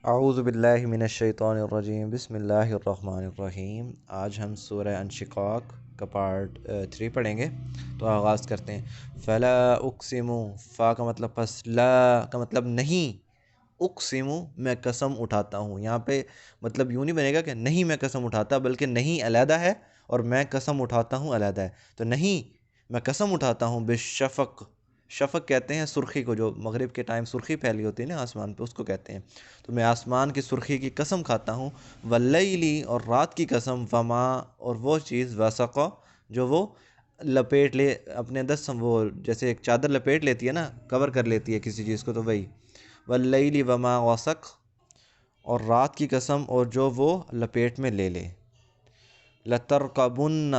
اعوذ باللہ من الشیطان الرجیم بسم اللہ الرحمن الرحیم۔ آج ہم سورہ انشقاق کا پارٹ 3 پڑھیں گے، تو آغاز کرتے ہیں۔ فلا اقسم، فا کا مطلب پس، لا کا مطلب نہیں، اقسم میں قسم اٹھاتا ہوں۔ یہاں پہ مطلب یوں نہیں بنے گا کہ نہیں میں قسم اٹھاتا، بلکہ نہیں علیحدہ ہے اور میں قسم اٹھاتا ہوں علیحدہ ہے۔ تو نہیں میں قسم اٹھاتا ہوں بالشفق، شفق کہتے ہیں سرخی کو، جو مغرب کے ٹائم سرخی پھیلی ہوتی ہے نا آسمان پہ، اس کو کہتے ہیں۔ تو میں آسمان کی سرخی کی قسم کھاتا ہوں، واللیلی اور رات کی قسم، وما اور وہ چیز، وسق جو وہ لپیٹ لے اپنے اندر، وہ جیسے ایک چادر لپیٹ لیتی ہے نا، کور کر لیتی ہے کسی چیز کو، تو وہی واللیلی وما وسق، اور رات کی قسم اور جو وہ لپیٹ میں لے لے۔ لترکبن،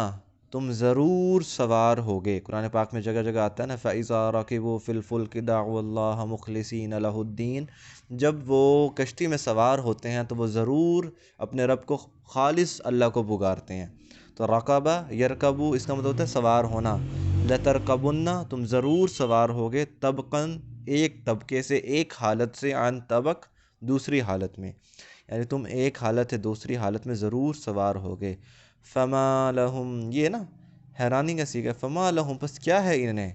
تم ضرور سوار ہوگے۔ قرآن پاک میں جگہ جگہ آتا ہے نا، فَإِذَا رَكِبُوا فِي الْفُلْكِ دَعُوا اللَّهَ مُخْلِصِينَ لَهُ الدِّينَ، جب وہ کشتی میں سوار ہوتے ہیں تو وہ ضرور اپنے رب کو خالص اللہ کو پکارتے ہیں۔ تو رقبہ یرکبو، اس کا مطلب ہوتا ہے سوار ہونا۔ لترکبن، تم ضرور سوار ہوگے، طبقاً ایک طبقے سے، ایک حالت سے، عن طبق دوسری حالت میں، یعنی تم ایک حالت ہے دوسری حالت میں ضرور سوار ہوگے۔ فما لہم، یہ نا حیرانی کا صیغہ، فما لہم پس کیا ہے انہیں،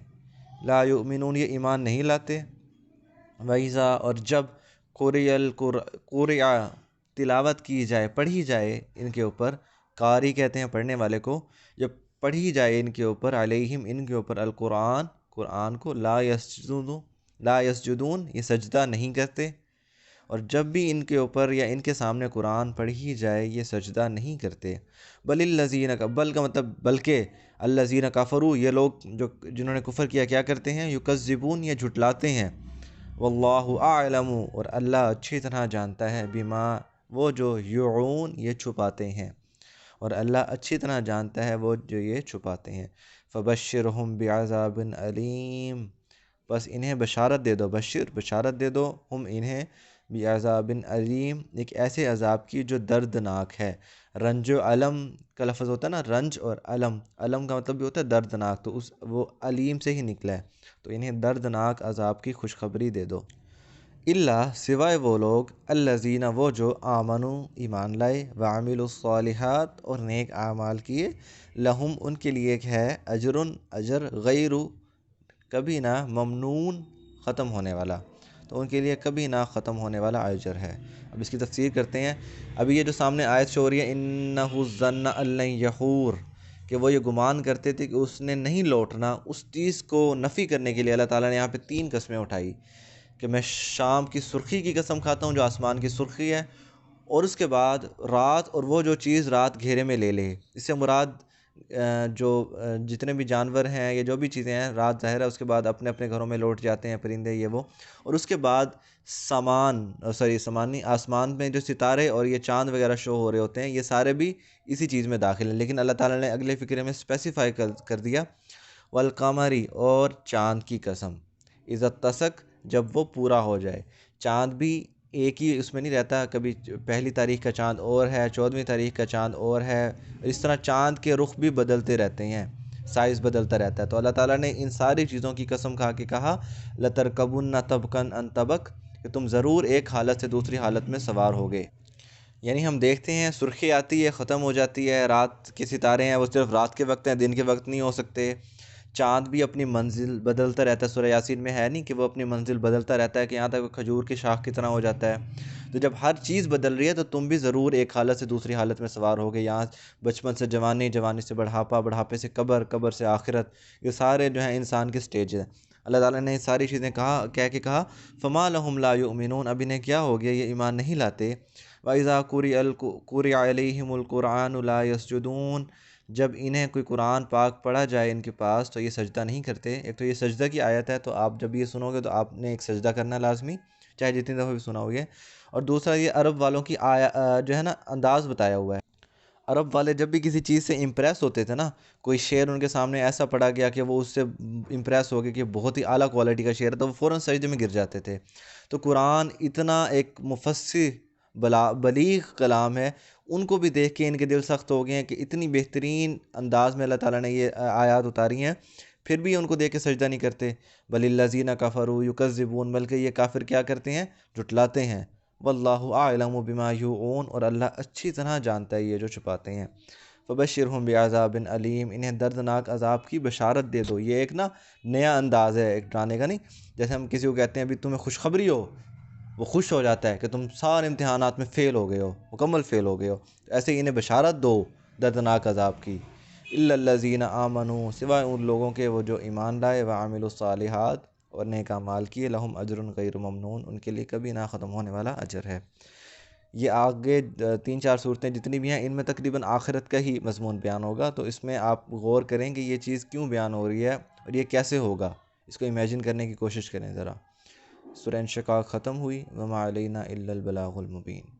لا یؤمنون یہ ایمان نہیں لاتے، وَإِذَا اور جب قُرِئَ تلاوت کی جائے، پڑھی جائے ان کے اوپر، قاری کہتے ہیں پڑھنے والے کو، جب پڑھی جائے ان کے اوپر، علیہم ان کے اوپر، القرآن قرآن کو، لا یسجدون یہ سجدہ نہیں کرتے، اور جب بھی ان کے اوپر یا ان کے سامنے قرآن پڑھی جائے یہ سجدہ نہیں کرتے۔ بل الذین کا، بل کا مطلب بلکہ، الذین کفروا یہ لوگ جو جنہوں نے کفر کیا کیا کرتے ہیں، یکذبون یہ جھٹلاتے ہیں، واللہ اعلم اور اللہ اچھی طرح جانتا ہے، بما وہ جو یعون یہ چھپاتے ہیں، اور اللہ اچھی طرح جانتا ہے وہ جو یہ چھپاتے ہیں۔ فبشرہم بعذاب علیم بس انہیں بشارت دے دو، بشارت دے دو، ہم انہیں بعذاب علیم ایک ایسے عذاب کی جو دردناک ہے۔ رنج و علم کا لفظ ہوتا ہے نا، رنج اور علم، علم کا مطلب بھی ہوتا ہے دردناک، تو وہ علیم سے ہی نکلا ہے، تو انہیں دردناک عذاب کی خوشخبری دے دو۔ اللہ سوائے وہ لوگ، الذین وہ جو، آمنو ایمان لائے، وعملوا الصالحات اور نیک اعمال کیے، لہم ان کے لیے ایک ہے، اجر غیر کبھی نہ ممنون ختم ہونے والا، تو ان کے لیے کبھی نہ ختم ہونے والا اجر ہے۔ اب اس کی تفسیر کرتے ہیں۔ ابھی یہ جو سامنے آیت شو ہو رہی ہے، انہ ظن ان لن یحور، کہ وہ یہ گمان کرتے تھے کہ اس نے نہیں لوٹنا، اس چیز کو نفی کرنے کے لیے اللہ تعالیٰ نے یہاں پہ 3 قسمیں اٹھائی، کہ میں شام کی سرخی کی قسم کھاتا ہوں جو آسمان کی سرخی ہے، اور اس کے بعد رات اور وہ جو چیز رات گھیرے میں لے لے۔ اس سے مراد جو جتنے بھی جانور ہیں یا جو بھی چیزیں ہیں، رات ظاہر ہے اس کے بعد اپنے اپنے گھروں میں لوٹ جاتے ہیں، پرندے یہ وہ، اور اس کے بعد آسمان میں جو ستارے اور یہ چاند وغیرہ شو ہو رہے ہوتے ہیں، یہ سارے بھی اسی چیز میں داخل ہیں، لیکن اللہ تعالیٰ نے اگلے فقرے میں اسپیسیفائی کر دیا، والقمری اور چاند کی قسم، اذا اتسق جب وہ پورا ہو جائے۔ چاند بھی ایک ہی اس میں نہیں رہتا، کبھی پہلی تاریخ کا چاند اور ہے، 14ویں تاریخ کا چاند اور ہے، اس طرح چاند کے رخ بھی بدلتے رہتے ہیں، سائز بدلتا رہتا ہے۔ تو اللہ تعالیٰ نے ان ساری چیزوں کی قسم کھا کے کہا، لَتَرْكَبُنَّ طَبْقًا عَنْ طَبْقٍ کہ تم ضرور ایک حالت سے دوسری حالت میں سوار ہوگے۔ یعنی ہم دیکھتے ہیں سرخی آتی ہے، ختم ہو جاتی ہے، رات کے ستارے ہیں وہ صرف رات کے وقت ہیں، دن کے وقت نہیں ہو سکتے۔ چاند بھی اپنی منزل بدلتا رہتا ہے، سورہ یاسین میں ہے نہیں کہ وہ اپنی منزل بدلتا رہتا ہے، کہ یہاں تک وہ کھجور کی شاخ کی طرح ہو جاتا ہے۔ تو جب ہر چیز بدل رہی ہے تو تم بھی ضرور ایک حالت سے دوسری حالت میں سوار ہوگے۔ یہاں بچپن سے جوانی، جوانی سے بڑھاپا، بڑھاپے سے قبر، قبر سے آخرت، یہ سارے جو ہیں انسان کے سٹیج ہیں۔ اللہ تعالیٰ نے یہ ساری چیزیں کہہ کے کہا، فما لہم لا یؤمنون اب انہیں کیا ہو گیا، یہ ایمان نہیں لاتے۔ وَإِذَا قُرِئَ عَلَيْهِمُ الْقُرْآنُ لَا يَسْجُدُونَ جب انہیں کوئی قرآن پاک پڑھا جائے ان کے پاس تو یہ سجدہ نہیں کرتے۔ ایک تو یہ سجدہ کی آیت ہے، تو آپ جب یہ سنو گے تو آپ نے ایک سجدہ کرنا لازمی، چاہے جتنی دفعہ بھی سنا ہوگے۔ اور دوسرا یہ عرب والوں کی جو ہے نا انداز بتایا ہوا ہے۔ عرب والے جب بھی کسی چیز سے امپریس ہوتے تھے نا، کوئی شعر ان کے سامنے ایسا پڑھا گیا کہ وہ اس سے امپریس ہو گئے کہ بہت ہی اعلیٰ کوالٹی کا شعر ہے، تو وہ فوراً سجدے میں گر جاتے تھے۔ تو قرآن اتنا ایک مفصل بلیغ کلام ہے، ان کو بھی دیکھ کے ان کے دل سخت ہو گئے ہیں کہ اتنی بہترین انداز میں اللہ تعالیٰ نے یہ آیات اتاری ہیں، پھر بھی ان کو دیکھ کے سجدہ نہیں کرتے۔ بل الذین کفروا یکذبون بلکہ یہ کافر کیا کرتے ہیں، جھٹلاتے ہیں۔ واللہ اعلم بما یوعون، اور اللہ اچھی طرح جانتا ہے یہ جو چھپاتے ہیں۔ فبشرہم بعذاب علیم، انہیں دردناک عذاب کی بشارت دے دو۔ یہ ایک نیا انداز ہے ایک ڈرانے کا، نہیں جیسے ہم کسی کو کہتے ہیں ابھی تمہیں خوشخبری ہو، وہ خوش ہو جاتا ہے کہ تم سارے امتحانات میں فیل ہو گئے ہو، مکمل فیل ہو گئے ہو، ایسے ہی انہیں بشارت دو دردناک عذاب کی۔ الا الذین آمنوا، سوائے ان لوگوں کے وہ جو ایمان لائے، وعملوا الصالحات، اور نیک اعمال کیے، لہم اجر غیر ممنون، ان کے لیے کبھی نہ ختم ہونے والا اجر ہے۔ یہ آگے 3-4 صورتیں جتنی بھی ہیں ان میں تقریباً آخرت کا ہی مضمون بیان ہوگا، تو اس میں آپ غور کریں کہ یہ چیز کیوں بیان ہو رہی ہے اور یہ کیسے ہوگا، اس کو امیجن کرنے کی کوشش کریں ذرا۔ سورہ انشقاق ختم ہوئی، وما علینا الا البلاغ المبین۔